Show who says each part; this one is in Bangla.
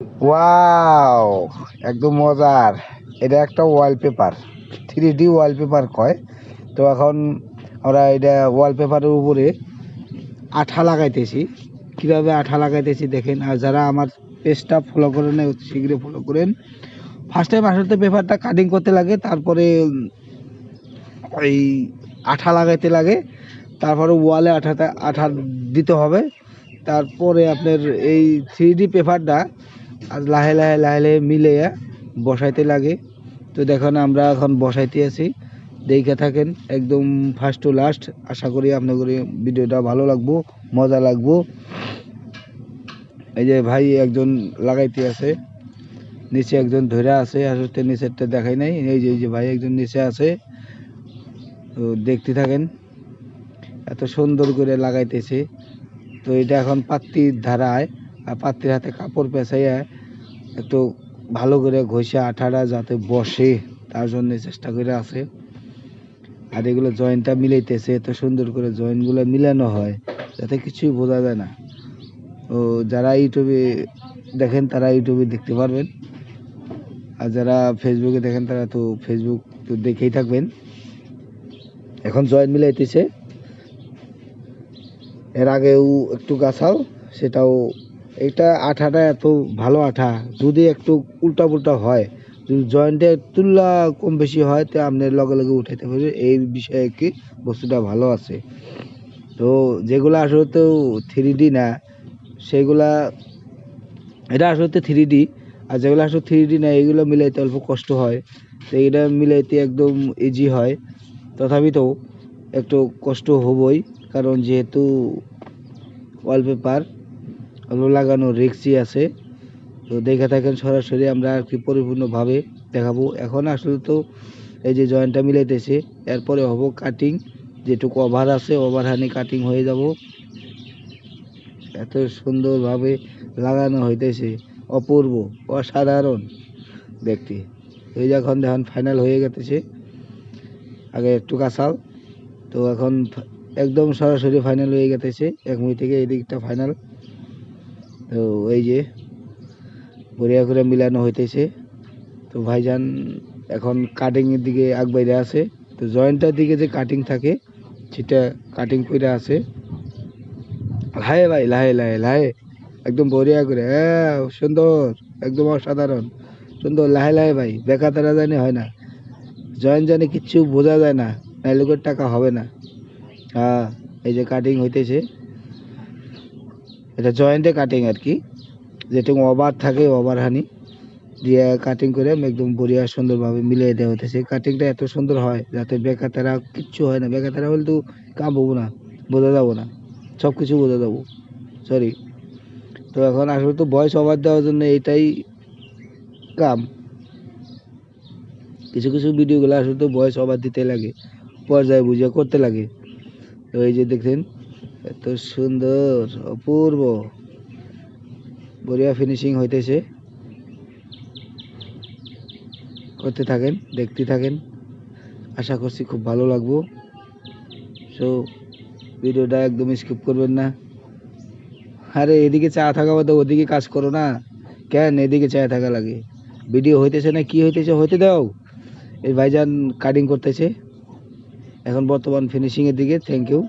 Speaker 1: ওয়াও, একদম মজার। এটা একটা ওয়ালপেপার, 3D ওয়ালপেপার কয়। তো এখন আমরা এটা ওয়ালপেপারের উপরে আঠা লাগাইতেছি। কিভাবে আঠা লাগাইতেছি দেখেন। আর যারা আমার পেজটা ফলো করেন না, শীঘ্রই ফলো করেন। ফার্স্ট টাইম আসলে পেপারটা কাটিং করতে লাগে, তারপরে এই আঠা লাগাইতে লাগে, তারপরে ওয়ালে আঠা দিতে হবে। তারপরে আপনার এই 3D পেপারটা আজ লাহে লাহে লাহে লাহে মিলে বসাইতে লাগে। তো দেখুন আমরা এখন বসাইতে আছি, দেখে থাকেন একদম ফার্স্ট টু লাস্ট। আশা করি আপনাদের ভিডিওটা ভালো লাগবো, মজা লাগবো। এই যে ভাই একজন লাগাইতে আছে, নিচে একজন ধরে আছে, আসলে নিচেরটা দেখাই নাই। এই যে ভাই একজন নিচে আছে, তো দেখতে থাকেন এত সুন্দর করে লাগাইতেছে। তো এটা এখন পাত্তির ধারায়, আর পাত্তির হাতে কাপড় পেঁচাইয়া একটু ভালো করে ঘষে আঠাটা যাতে বসে তার জন্য চেষ্টা করে আছে। আর এগুলো জয়েন্টটা মিলাইতেছে, এত সুন্দর করে জয়েন্টগুলো মিলানো হয় যাতে কিছুই বোঝা যায় না। ও যারা ইউটিউবে দেখেন তারা ইউটিউবে দেখতে পারবেন, আর যারা ফেসবুকে দেখেন তারা তো ফেসবুক তো দেখেই থাকবেন। এখন জয়েন্ট মিলাইতেছে, এর আগেও একটু গাছাও, সেটাও এটা আঠাটা এত ভালো আঠা। যদি একটু উল্টা পুল্টা হয়, যদি জয়েন্টে তুল্লা কম বেশি হয়, তো আপনি লগে লগে উঠাইতে পারবে। এই বিষয়ে কি বস্তুটা ভালো আছে। তো যেগুলো আসলে তো 3D না, সেগুলা এটা আসলে 3D। আর যেগুলো আসলে 3D না, এগুলো মিলাইতে অল্প কষ্ট হয়। তো এটা মিলাইতে একদম ইজি হয়, তথাপি তো একটু কষ্ট হবই, কারণ যেহেতু ওয়ালপেপার ওগুলো লাগানো রিক্সই আছে। তো দেখে থাকেন সরাসরি আমরা আর কি পরিপূর্ণভাবে দেখাবো। এখন আসলে তো এই যে জয়েন্টটা মিলাইতেছে, এরপরে হবো কাটিং। যেটুকু ওভার আছে ওভারহানি কাটিং হয়ে যাব। এত সুন্দরভাবে লাগানো হইতেছে, অপূর্ব, অসাধারণ দেখতে। এই যখন দেখুন ফাইনাল হয়ে গেছে, আগে একটু কাঁচাল, তো এখন একদম সরাসরি ফাইনাল হয়ে গেছে। এক মুই থেকে এই দিকটা ফাইনাল। তো এই যে বড়িয়া করে মিলানো হইতেছে। তো ভাইজান এখন কাটিংয়ের দিকে আগবাইরে আছে। তো জয়েন্টটার দিকে যে কাটিং থাকে সেটা কাটিং করে আছে। লাহে ভাই, লাহে লাহে লাহে, একদম বড়িয়া করে। হ্যাঁ, সুন্দর, একদম অসাধারণ সুন্দর। লাহে লাহে ভাই, বেকা তারা জানি হয় না, জয়েন্ট জানি কিচ্ছু বোঝা যায় না, নাইলে করে টাকা হবে না। হ্যাঁ, এই যে কাটিং হইতেছে, এটা জয়েন্টে কাটিং আর কি। যেটুকু ওভার থাকে ওভারহানি দিয়ে কাটিং করে একদম বড়িয়া সুন্দরভাবে মিলিয়ে দেওয়া হইতেছে। কাটিংটা এত সুন্দর হয় যাতে বেকা তারা কিচ্ছু হয় না। বেকা তারা হলে তো কাম হবো না, বোঝা যাবো না, সব কিছু বোঝা যাবো, সরি। তো এখন আসলে তো ভয়েস ওভার দেওয়ার জন্য এইটাই কাম। কিছু কিছু ভিডিওগুলো আসলে তো ভয়েস ওভার দিতে লাগে, পর্যায়ে বুঝে করতে লাগে। তো এই যে দেখছেন এত সুন্দর, অপূর্ব, বড়িয়া ফিনিশিং হইতেছে। করতে থাকেন, দেখতে থাকেন, আশা করছি খুব ভালো লাগবো। সো ভিডিওটা একদম স্কিপ করবেন না। আরে এদিকে চা থাকা বাদে ওদিকে কাজ করো না কেন? এদিকে চা থাকা লাগে, ভিডিও হইতেছে না কি হইতেছে হইতে দাও। এই ভাইজান কাটিং করতেছে এখন বর্তমান ফিনিশিং এর দিকে। Thank you.